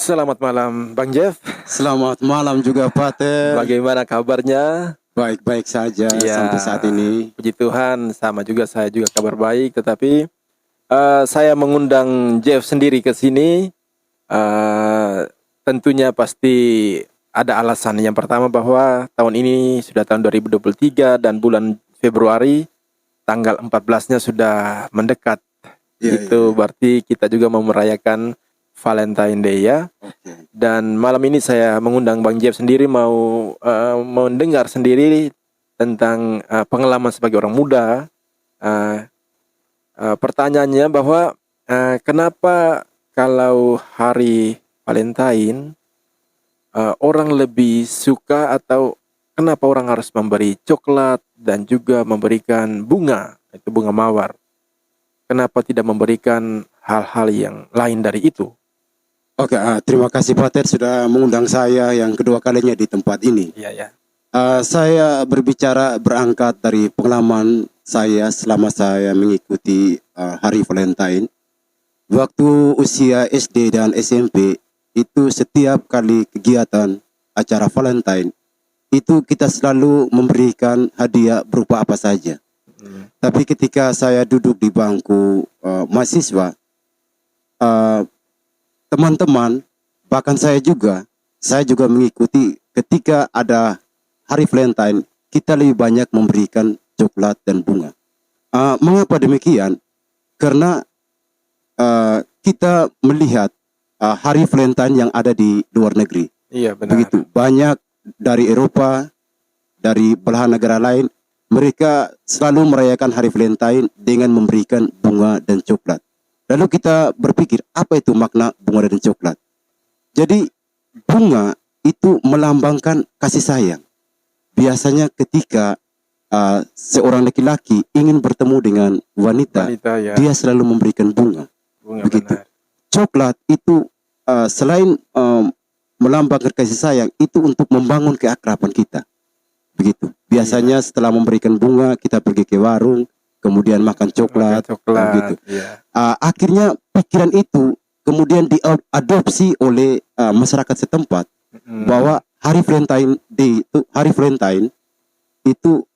Selamat malam Bang Jeff. Selamat malam juga Pater. Bagaimana kabarnya? Baik-baik saja Ya, sampai saat ini. puji Tuhan, sama juga saya juga kabar baik. Tetapi saya mengundang Jeff sendiri ke sini. Tentunya pasti ada alasan. Yang pertama bahwa tahun ini sudah tahun 2023 dan bulan Februari tanggal 14-nya sudah mendekat. Itu berarti kita juga mau merayakan Valentine Day ya. Dan malam ini saya mengundang Bang Jeff sendiri mau mendengar sendiri tentang pengalaman sebagai orang muda. Pertanyaannya bahwa kenapa kalau hari Valentine orang lebih suka atau kenapa orang harus memberi coklat dan juga memberikan bunga, itu bunga mawar. Kenapa tidak memberikan hal-hal yang lain dari itu? Oke, terima kasih Pater sudah mengundang saya yang kedua kalinya di tempat ini. Iya. Saya berbicara berangkat dari pengalaman saya selama saya mengikuti hari Valentine. Waktu usia SD dan SMP, itu setiap kali kegiatan acara Valentine, itu kita selalu memberikan hadiah berupa apa saja. Tapi ketika saya duduk di bangku mahasiswa, teman-teman, bahkan saya juga mengikuti ketika ada hari Valentine, kita lebih banyak memberikan coklat dan bunga. Mengapa demikian? Karena kita melihat hari Valentine yang ada di luar negeri. Iya, benar. Begitu banyak dari Eropa, dari belahan negara lain, mereka selalu merayakan hari Valentine dengan memberikan bunga dan coklat. Lalu kita berpikir, apa itu makna bunga dan coklat? Jadi bunga itu melambangkan kasih sayang. Biasanya ketika seorang laki-laki ingin bertemu dengan wanita ya. Dia selalu memberikan bunga. Begitu. Benar. Coklat itu selain melambangkan kasih sayang, itu untuk membangun keakraban kita. Begitu. Biasanya setelah memberikan bunga, kita pergi ke warung, kemudian makan coklat gitu. Yeah. Akhirnya pikiran itu kemudian diadopsi oleh masyarakat setempat bahwa hari Valentine itu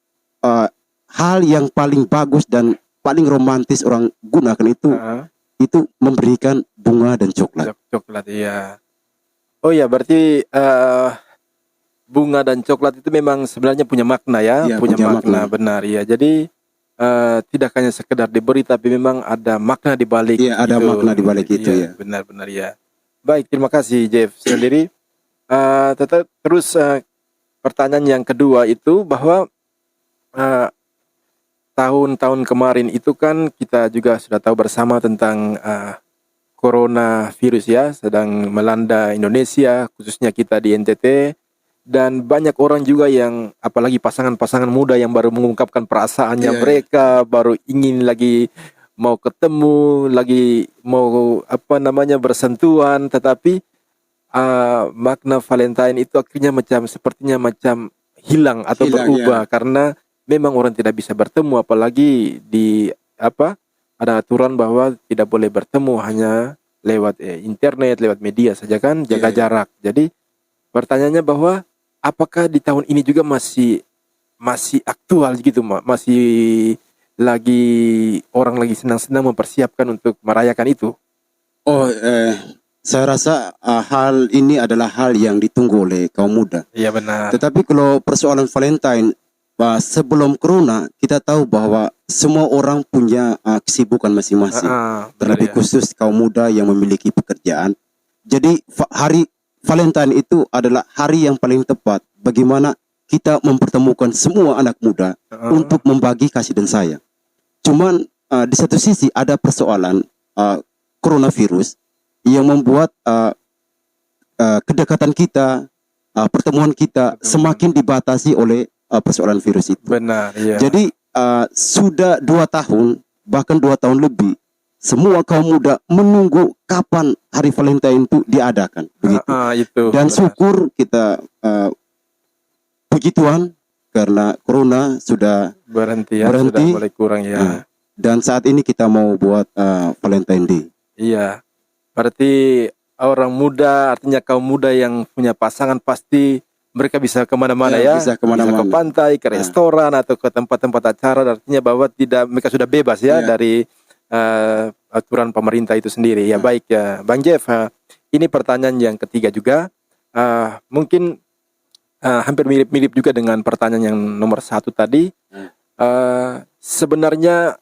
hal yang paling bagus dan paling romantis orang gunakan itu memberikan bunga dan coklat. Coklat, iya. Oh ya, berarti bunga dan coklat itu memang sebenarnya punya makna ya, punya makna benar ya. Jadi tidak hanya sekedar diberi, tapi memang ada makna di balik. Iya, ada makna di balik itu ya. Benar-benar ya. Baik, terima kasih Jeff sendiri. Terus pertanyaan yang kedua itu bahwa tahun-tahun kemarin itu kan kita juga sudah tahu bersama tentang coronavirus ya, sedang melanda Indonesia, khususnya kita di NTT. Dan banyak orang juga yang, apalagi pasangan-pasangan muda yang baru mengungkapkan perasaannya, mereka baru ingin lagi mau ketemu, lagi mau bersentuhan, tetapi makna Valentine itu akhirnya sepertinya hilang atau berubah karena memang orang tidak bisa bertemu, apalagi ada aturan bahwa tidak boleh bertemu hanya lewat internet, lewat media saja kan, jaga jarak. Jadi pertanyaannya bahwa apakah di tahun ini juga masih aktual gitu, masih orang lagi senang-senang mempersiapkan untuk merayakan itu? Saya rasa hal ini adalah hal yang ditunggu oleh kaum muda. Iya, benar. Tetapi kalau persoalan Valentine, sebelum corona kita tahu bahwa semua orang punya kesibukan masing-masing. Terlebih khusus kaum muda yang memiliki pekerjaan. Jadi hari Valentine itu adalah hari yang paling tepat bagaimana kita mempertemukan semua anak muda untuk membagi kasih dan sayang. Cuman di satu sisi ada persoalan coronavirus yang membuat kedekatan kita, pertemuan kita semakin dibatasi oleh persoalan virus itu. Benar, iya. Jadi sudah 2 tahun, bahkan 2 tahun lebih, semua kaum muda menunggu kapan hari Valentine itu diadakan, begitu. Dan benar. Syukur kita puji Tuhan karena corona sudah berhenti, sudah mulai kurang ya. Dan saat ini kita mau buat Valentine Day. Iya, berarti orang muda, artinya kaum muda yang punya pasangan pasti mereka bisa kemana-mana Ya, ya, bisa kemana-mana. ke pantai, ke restoran atau ke tempat-tempat acara, artinya bahwa tidak mereka sudah bebas ya Ya. dari aturan pemerintah itu sendiri. Ya baik ya, Bang Jeff, ini pertanyaan yang ketiga juga, mungkin hampir mirip-mirip juga dengan pertanyaan yang nomor 1 tadi. Sebenarnya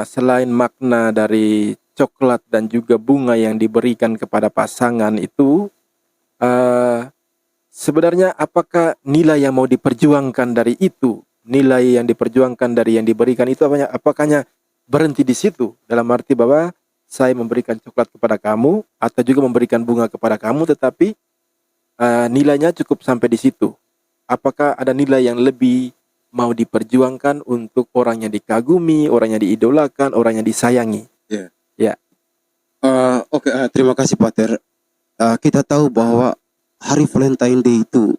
selain makna dari coklat dan juga bunga yang diberikan kepada pasangan itu, sebenarnya apakah nilai yang mau diperjuangkan dari itu, nilai yang diperjuangkan dari yang diberikan itu apakahnya berhenti di situ, dalam arti bahwa saya memberikan coklat kepada kamu atau juga memberikan bunga kepada kamu, tetapi nilainya cukup sampai di situ. Apakah ada nilai yang lebih mau diperjuangkan untuk orang yang dikagumi, orang yang diidolakan, orang yang disayangi? Ya. Oke, terima kasih Pater. Kita tahu bahwa hari Valentine Day itu,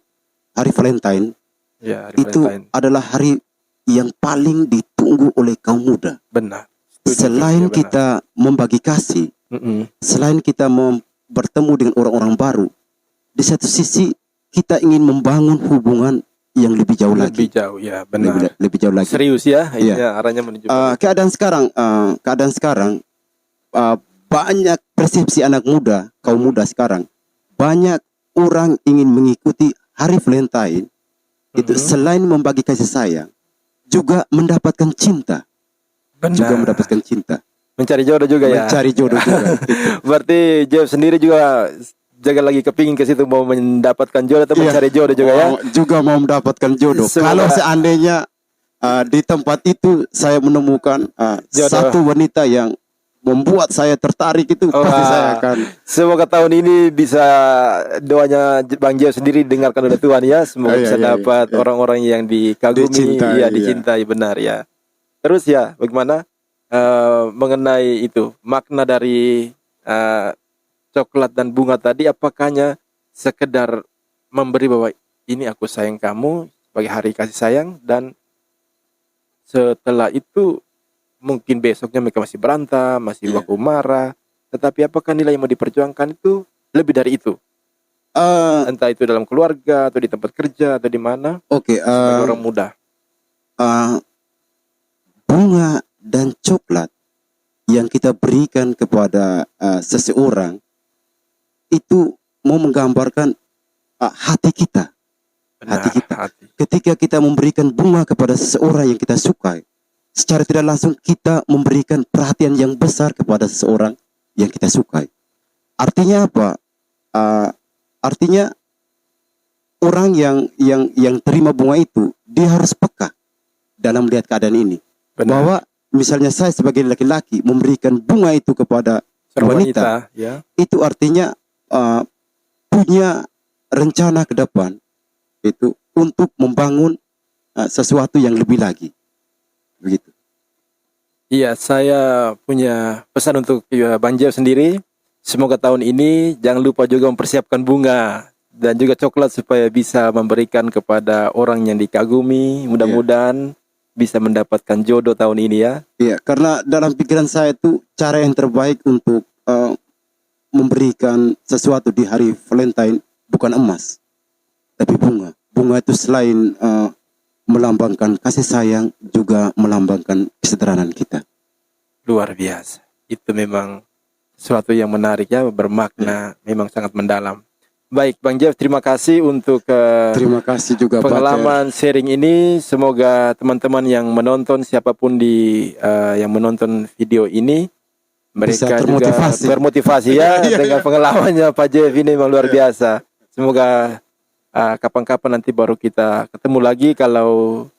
hari Valentine Ya, hari itu Valentine. adalah hari yang paling ditunggu oleh kaum muda. Benar. Selain benar. kita membagi kasih, selain kita bertemu dengan orang-orang baru, di satu sisi kita ingin membangun hubungan yang lebih jauh Lebih lagi. jauh, ya benar. Lebih jauh lagi. Serius ya, Iya. ya arahnya menuju. Keadaan sekarang banyak persepsi anak muda, kaum muda sekarang, banyak orang ingin mengikuti hari Valentine itu selain membagi kasih sayang, juga mendapatkan cinta. Benar. Juga mendapatkan cinta. Mencari jodoh juga ya. Mencari jodoh juga. Berarti Jeff sendiri juga jaga lagi kepingin ke situ, mau mendapatkan jodoh atau mencari jodoh juga ya. Juga mau mendapatkan jodoh. Kalau seandainya di tempat itu saya menemukan satu wanita yang membuat saya tertarik, itu pasti saya akan. Semoga tahun ini bisa doanya Bang Jeff sendiri dengarkan oleh Tuhan ya. Semoga bisa dapat orang-orang yang dikagumi, dicintai, benar ya. Terus ya, bagaimana mengenai itu makna dari coklat dan bunga tadi? Apakahnya sekedar memberi bahwa ini aku sayang kamu sebagai hari kasih sayang, dan setelah itu mungkin besoknya mereka masih berantem, masih baku marah, tetapi apakah nilai yang mau diperjuangkan itu lebih dari itu? Entah itu dalam keluarga atau di tempat kerja atau di mana? Sebagai orang muda, bunga dan coklat yang kita berikan kepada seseorang itu mau menggambarkan hati kita. benar, hati. Ketika kita memberikan bunga kepada seseorang yang kita sukai, secara tidak langsung kita memberikan perhatian yang besar kepada seseorang yang kita sukai. Artinya apa? Artinya orang yang terima bunga itu, dia harus peka dalam melihat keadaan ini. Benar. Bahwa misalnya saya sebagai laki-laki memberikan bunga itu kepada wanita, ya. Itu artinya punya rencana ke depan itu untuk membangun sesuatu yang lebih lagi. Begitu. Iya, saya punya pesan untuk Bang Jeff sendiri. Semoga tahun ini jangan lupa juga mempersiapkan bunga dan juga coklat supaya bisa memberikan kepada orang yang dikagumi. Mudah-mudahan bisa mendapatkan jodoh tahun ini ya. Iya, karena dalam pikiran saya itu cara yang terbaik untuk memberikan sesuatu di hari Valentine bukan emas, tapi bunga. Bunga itu selain melambangkan kasih sayang, juga melambangkan kesederhanaan kita. Luar biasa. Itu memang sesuatu yang menarik ya, bermakna, memang sangat mendalam. Baik, Bang Jeff, terima kasih untuk terima kasih juga pengalaman sharing ini. Semoga teman-teman yang menonton, siapapun yang menonton video ini, mereka juga termotivasi ya dengan pengalamannya Pak Jeff ini, memang luar biasa. Semoga kapan-kapan nanti baru kita ketemu lagi kalau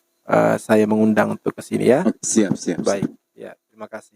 saya mengundang untuk ke sini ya. Siap. Baik, ya, terima kasih.